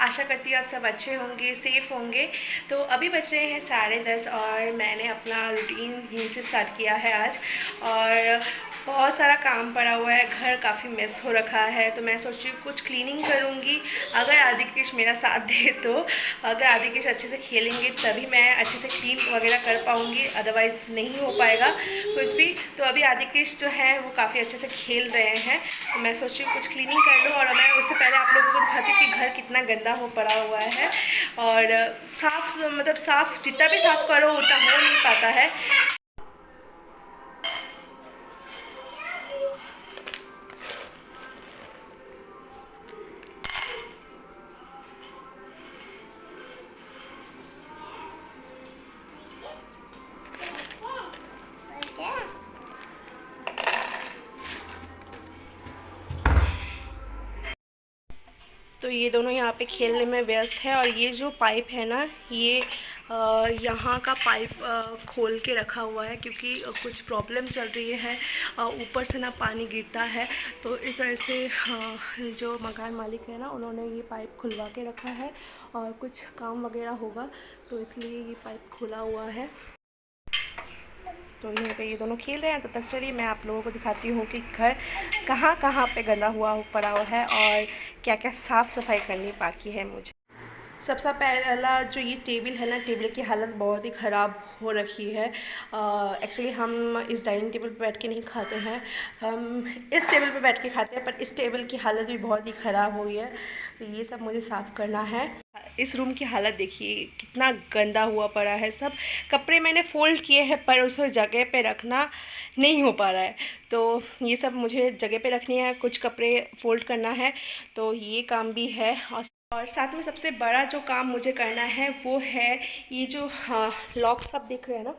आशा करती हूँ आप सब अच्छे होंगे, सेफ़ होंगे। तो अभी बज रहे हैं 10:30 और मैंने अपना रूटीन यहीं से स्टार्ट किया है आज। और बहुत सारा काम पड़ा हुआ है, घर काफ़ी मेस हो रखा है, तो मैं सोच रही हूँ कुछ क्लीनिंग करूँगी। अगर आदिकृष मेरा साथ दे तो, अगर आदिकृष अच्छे से खेलेंगे तभी मैं अच्छे से क्लीन वगैरह कर पाऊँगी, अदरवाइज़ नहीं हो पाएगा कुछ भी। तो अभी आदिकृष जो है वो काफ़ी अच्छे से खेल रहे हैं, तो मैं सोच रही हूँ कुछ क्लीनिंग कर लूँ। और मैं उससे पहले आप लोगों को दिखाती हूँ कि घर कितना गंदा हो पड़ा हुआ है। और साफ़ मतलब साफ़ जितना भी साफ़ करो उतना हो नहीं पाता है। तो ये दोनों यहाँ पे खेलने में व्यस्त है। और ये जो पाइप है ना, ये यहाँ का पाइप खोल के रखा हुआ है क्योंकि कुछ प्रॉब्लम चल रही है। ऊपर से ना पानी गिरता है, तो इस वजह से जो मकान मालिक है ना, उन्होंने ये पाइप खुलवा के रखा है और कुछ काम वगैरह होगा, तो इसलिए ये पाइप खुला हुआ है। तो यहीं पे ये दोनों खेल रहे हैं। तब तक चलिए मैं आप लोगों को दिखाती हूँ कि घर कहाँ कहाँ पे गंदा हुआ पड़ा हुआ है और क्या क्या साफ़ सफाई करनी बाकी है मुझे। सबसे पहला जो ये टेबल है ना, टेबल की हालत बहुत ही ख़राब हो रखी है। एक्चुअली हम इस डाइनिंग टेबल पर बैठ के नहीं खाते हैं, हम इस टेबल पर बैठ के खाते हैं, पर इस टेबल की हालत भी बहुत ही ख़राब हुई है। तो ये सब मुझे साफ़ करना है। इस रूम की हालत देखिए कितना गंदा हुआ पड़ा है। सब कपड़े मैंने फ़ोल्ड किए हैं पर उसे जगह पे रखना नहीं हो पा रहा है, तो ये सब मुझे जगह पे रखनी है, कुछ कपड़े फ़ोल्ड करना है, तो ये काम भी है। और साथ में सबसे बड़ा जो काम मुझे करना है वो है ये जो लॉक सब देख रहे हैं ना,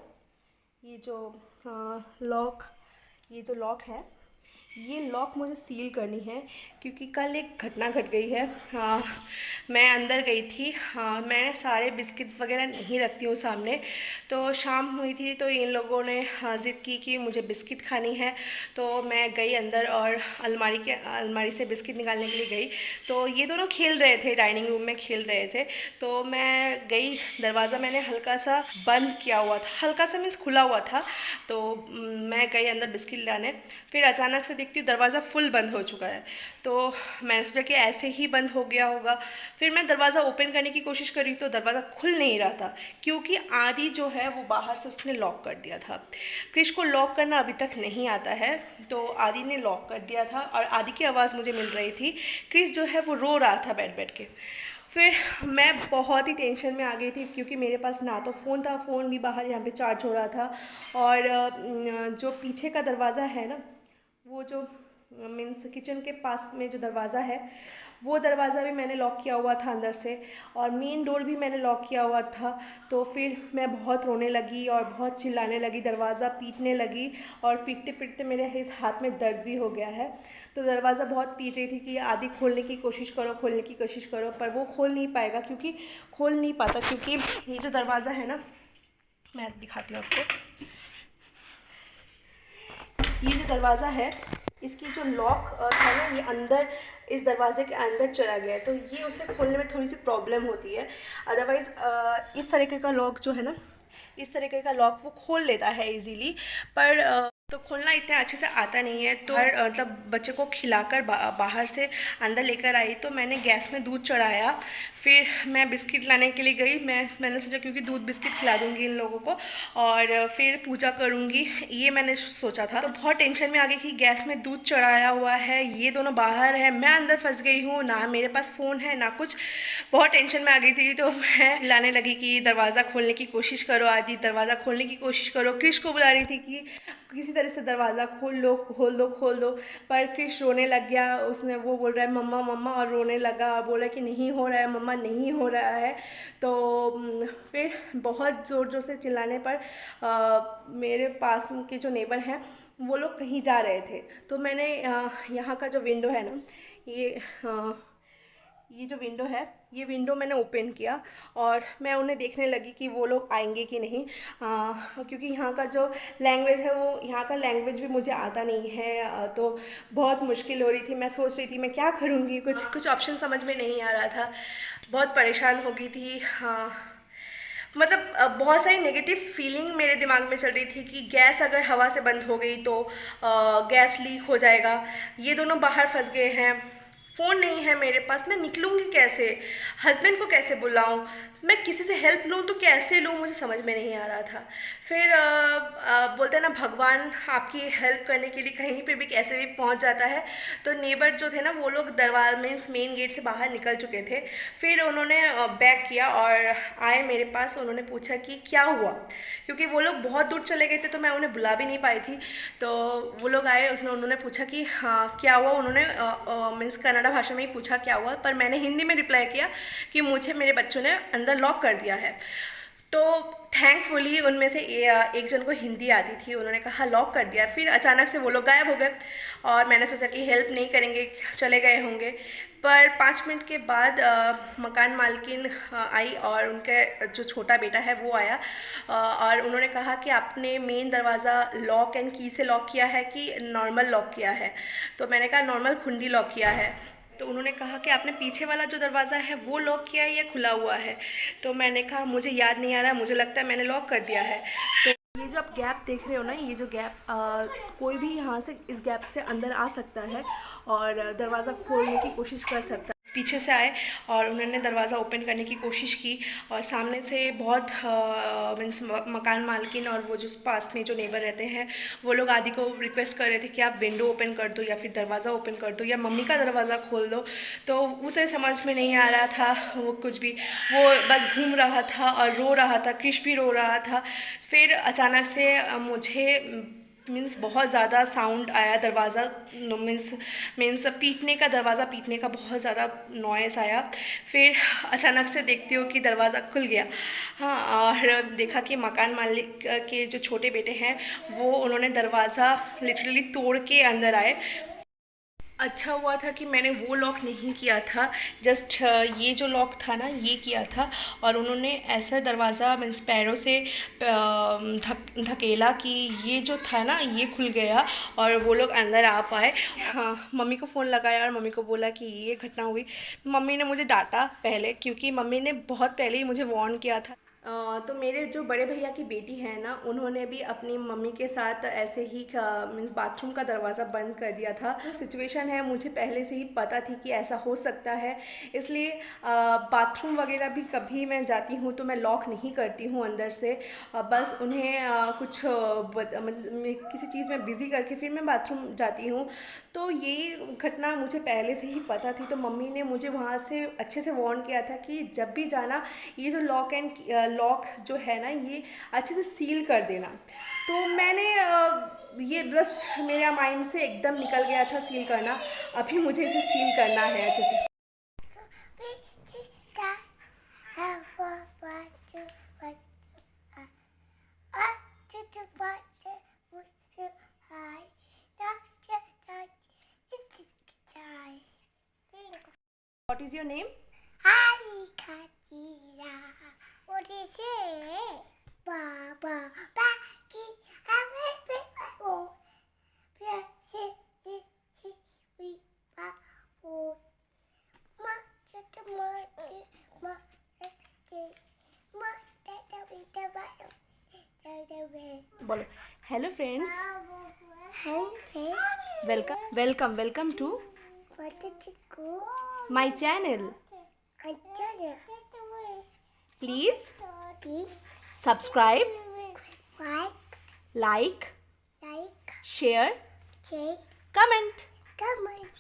ये जो लॉक, ये जो लॉक है, ये लॉक मुझे सील करनी है क्योंकि कल एक घटना घट गई है। मैं अंदर गई थी, मैं सारे बिस्किट्स वगैरह नहीं रखती हूँ सामने, तो शाम हुई थी तो इन लोगों ने ज़िद की कि मुझे बिस्किट खानी है। तो मैं गई अंदर और अलमारी से बिस्किट निकालने के लिए गई, तो ये दोनों खेल रहे थे, डाइनिंग रूम में खेल रहे थे। तो मैं गई, दरवाज़ा मैंने हल्का सा बंद किया हुआ था, हल्का सा मीन्स खुला हुआ था, तो मैं गई अंदर बिस्किट लाने। फिर अचानक से देखती हूँ दरवाज़ा फुल बंद हो चुका है, तो मैंने सोचा कि ऐसे ही बंद हो गया होगा। फिर मैं दरवाज़ा ओपन करने की कोशिश करी तो दरवाज़ा खुल नहीं रहा था क्योंकि आदि जो है वो बाहर से उसने लॉक कर दिया था। क्रिश को लॉक करना अभी तक नहीं आता है, तो आदि ने लॉक कर दिया था और आदि की आवाज़ मुझे मिल रही थी। क्रिश जो है वो रो रहा था बैठ बैठ के। फिर मैं बहुत ही टेंशन में आ गई थी क्योंकि मेरे पास ना तो फ़ोन था, फ़ोन भी बाहर यहाँ पे चार्ज हो रहा था। और जो पीछे का दरवाज़ा है ना, वो जो मीन्स किचन के पास में जो दरवाज़ा है, वो दरवाज़ा भी मैंने लॉक किया हुआ था अंदर से, और मेन डोर भी मैंने लॉक किया हुआ था। तो फिर मैं बहुत रोने लगी और बहुत चिल्लाने लगी, दरवाज़ा पीटने लगी, और पीटते पीटते मेरे इस हाथ में दर्द भी हो गया है। तो दरवाज़ा बहुत पीट रही थी कि आदि खोलने की कोशिश करो, खोलने की कोशिश करो, पर वो खोल नहीं पाएगा क्योंकि खोल नहीं पाता क्योंकि ये जो दरवाज़ा है ना, मैं दिखाती हूँ आपको, ये जो दरवाज़ा है इसकी जो लॉक था ना, ये अंदर इस दरवाजे के अंदर चला गया है, तो ये उसे खोलने में थोड़ी सी प्रॉब्लम होती है। अदरवाइज़ इस तरीके का लॉक जो है ना, इस तरीके का लॉक वो खोल लेता है इजीली, पर तो खोलना इतना अच्छे से आता नहीं है। तो हर मतलब बच्चे को खिलाकर बाहर से अंदर लेकर आई, तो मैंने गैस में दूध चढ़ाया। फिर मैं बिस्किट लाने के लिए गई, मैंने सोचा क्योंकि दूध बिस्किट खिला दूँगी इन लोगों को और फिर पूजा करूँगी, ये मैंने सोचा था। तो बहुत टेंशन में आ गई कि गैस में दूध चढ़ाया हुआ है, ये दोनों बाहर है, मैं अंदर फंस गई हूँ, ना मेरे पास फ़ोन है ना कुछ। बहुत टेंशन में आ गई थी, तो मैं चिल्लाने लगी कि दरवाज़ा खोलने की कोशिश करो आदि, दरवाज़ा खोलने की कोशिश करो। क्रिश को बुला रही थी कि किसी तरह से दरवाज़ा खोल लो, खोल दो, खोल दो, पर क्रिश रोने लग गया। उसने वो बोल रहा है मम्मा मम्मा, और रोने लगा, बोला कि नहीं हो रहा है मम्मा, नहीं हो रहा है। तो फिर बहुत ज़ोर ज़ोर से चिल्लाने पर मेरे पास के जो नेबर हैं वो लोग कहीं जा रहे थे, तो मैंने यहाँ का जो विंडो है ना, ये ये जो विंडो है, ये विंडो मैंने ओपन किया और मैं उन्हें देखने लगी कि वो लोग आएंगे कि नहीं, क्योंकि यहाँ का जो लैंग्वेज है वो, यहाँ का लैंग्वेज भी मुझे आता नहीं है, तो बहुत मुश्किल हो रही थी। मैं सोच रही थी मैं क्या करूँगी, कुछ ऑप्शन समझ में नहीं आ रहा था, बहुत परेशान हो गई थी। हाँ, मतलब बहुत सारी नेगेटिव फीलिंग मेरे दिमाग में चल रही थी कि गैस अगर हवा से बंद हो गई तो गैस लीक हो जाएगा, ये दोनों बाहर फंस गए हैं, फ़ोन नहीं है मेरे पास, मैं निकलूँगी कैसे, हस्बैंड को कैसे बुलाऊँ, मैं किसी से हेल्प लूँ तो कैसे लूँ, मुझे समझ में नहीं आ रहा था। फिर बोलते हैं ना, भगवान आपकी हेल्प करने के लिए कहीं पे भी कैसे भी पहुंच जाता है। तो नेबर जो थे ना, वो लोग दरवाज़ा मीन्स मेन गेट से बाहर निकल चुके थे। फिर उन्होंने बैक किया और आए मेरे पास, उन्होंने पूछा कि क्या हुआ, क्योंकि वो लोग बहुत दूर चले गए थे तो मैं उन्हें बुला भी नहीं पाई थी। तो वो लोग आए, उन्होंने पूछा कि हाँ क्या हुआ, उन्होंने मीन्स कन्नड़ा भाषा में ही पूछा क्या हुआ, पर मैंने हिंदी में रिप्लाई किया कि मुझे मेरे बच्चों ने अंदर लॉक कर दिया है। तो थैंकफुली उनमें से एक जन को हिंदी आती थी, उन्होंने कहा लॉक कर दिया। फिर अचानक से वो लोग गायब हो गए और मैंने सोचा कि हेल्प नहीं करेंगे, चले गए होंगे। पर 5 मिनट के बाद मकान मालकिन आई और उनके जो छोटा बेटा है वो आया, और उन्होंने कहा कि आपने मेन दरवाज़ा लॉक एंड की से लॉक किया है कि नॉर्मल लॉक किया है। तो मैंने कहा नॉर्मल कुंडी लॉक किया है। तो उन्होंने कहा कि आपने पीछे वाला जो दरवाज़ा है वो लॉक किया है या खुला हुआ है। तो मैंने कहा मुझे याद नहीं आ रहा, मुझे लगता है मैंने लॉक कर दिया है। तो ये जो आप गैप देख रहे हो ना, ये जो गैप कोई भी यहाँ से इस गैप से अंदर आ सकता है और दरवाज़ा खोलने की कोशिश कर सकता है। पीछे से आए और उन्होंने दरवाज़ा ओपन करने की कोशिश की और सामने से बहुत मीन्स मकान मालकिन और वो जो पास में जो नेबर रहते हैं वो लोग आदि को रिक्वेस्ट कर रहे थे कि आप विंडो ओपन कर दो या फिर दरवाज़ा ओपन कर दो या मम्मी का दरवाज़ा खोल दो। तो उसे समझ में नहीं आ रहा था वो कुछ भी, वो बस घूम रहा था और रो रहा था, क्रिश भी रो रहा था। फिर अचानक से मुझे मीन्स बहुत ज़्यादा साउंड आया, दरवाज़ा मीन्स पीटने का, दरवाज़ा पीटने का बहुत ज़्यादा नॉइज़ आया। फिर अचानक से देखती हूँ कि दरवाज़ा खुल गया। हाँ, और देखा कि मकान मालिक के जो छोटे बेटे हैं वो उन्होंने दरवाज़ा लिटरली तोड़ के अंदर आए। अच्छा हुआ था कि मैंने वो लॉक नहीं किया था, जस्ट ये जो लॉक था ना ये किया था, और उन्होंने ऐसा दरवाज़ा मीन्स पैरों से धकेला कि ये जो था ना ये खुल गया और वो लोग अंदर आ पाए। हाँ, मम्मी को फ़ोन लगाया और मम्मी को बोला कि ये घटना हुई। मम्मी ने मुझे डांटा पहले, क्योंकि मम्मी ने बहुत पहले ही मुझे वार्न किया था। तो मेरे जो बड़े भैया की बेटी है ना, उन्होंने भी अपनी मम्मी के साथ ऐसे ही मीन्स बाथरूम का दरवाज़ा बंद कर दिया था। जो सिचुएशन है मुझे पहले से ही पता थी कि ऐसा हो सकता है, इसलिए बाथरूम वगैरह भी कभी मैं जाती हूँ तो मैं लॉक नहीं करती हूँ अंदर से, बस उन्हें कुछ किसी चीज़ में बिज़ी करके फिर मैं बाथरूम जाती हूँ। तो ये घटना मुझे पहले से ही पता थी, तो मम्मी ने मुझे वहाँ से अच्छे से वार्न किया था कि जब भी जाना ये जो लॉक जो है ना ये अच्छे से सील कर देना। तो मैंने ये बस मेरा माइंड से एकदम निकल गया था सील करना, अभी मुझे इसे सील करना है अच्छे से। What is your name? Hi, Katira. What is it? Baba, Baki, बोलो hello friends, Hi, friends. Welcome to What did you go? My channel. I tell you. Please Please subscribe, like, like, share, share, comment. comment.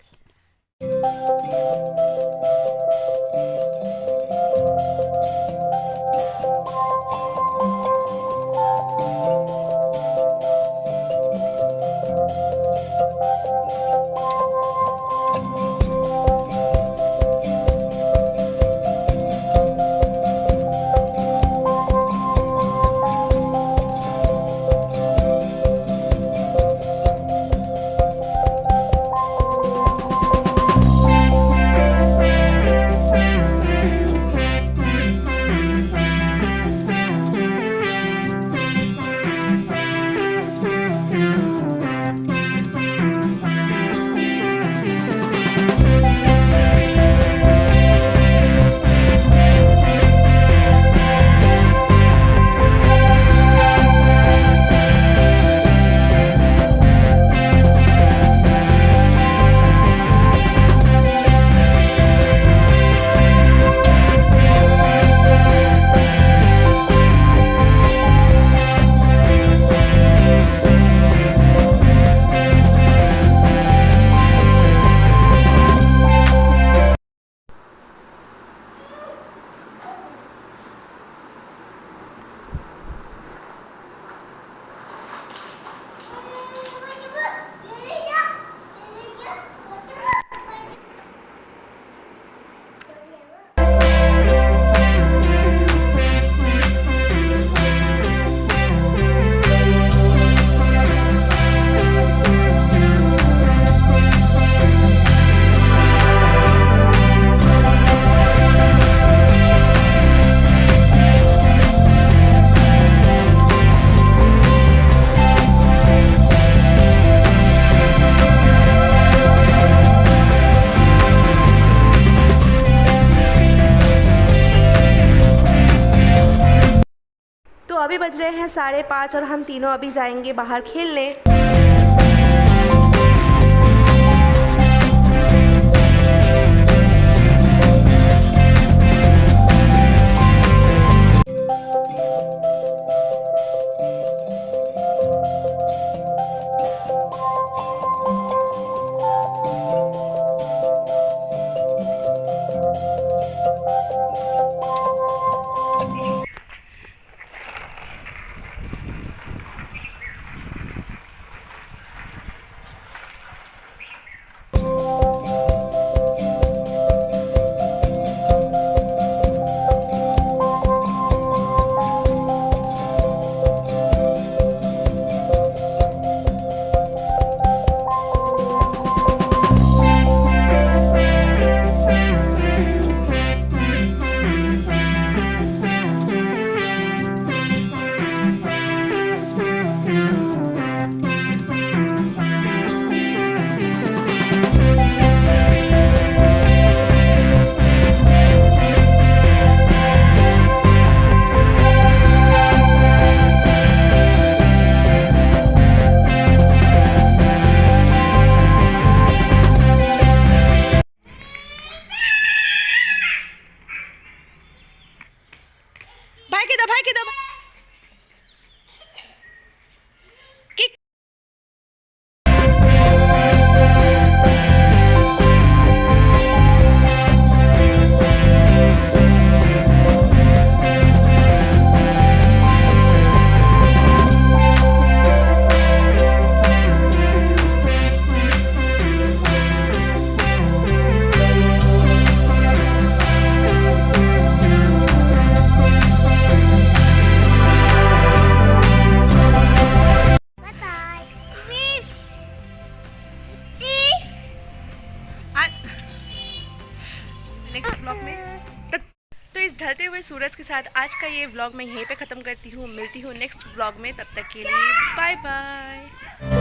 रहे हैं 5:30 और हम तीनों अभी जाएंगे बाहर खेलने। भाई के दो किक। नेक्स्ट व्लॉग में तो इस ढलते हुए सूरज के साथ आज का ये व्लॉग मैं यहीं पे ख़त्म करती हूँ। मिलती हूँ नेक्स्ट व्लॉग में, तब तक के लिए बाय बाय।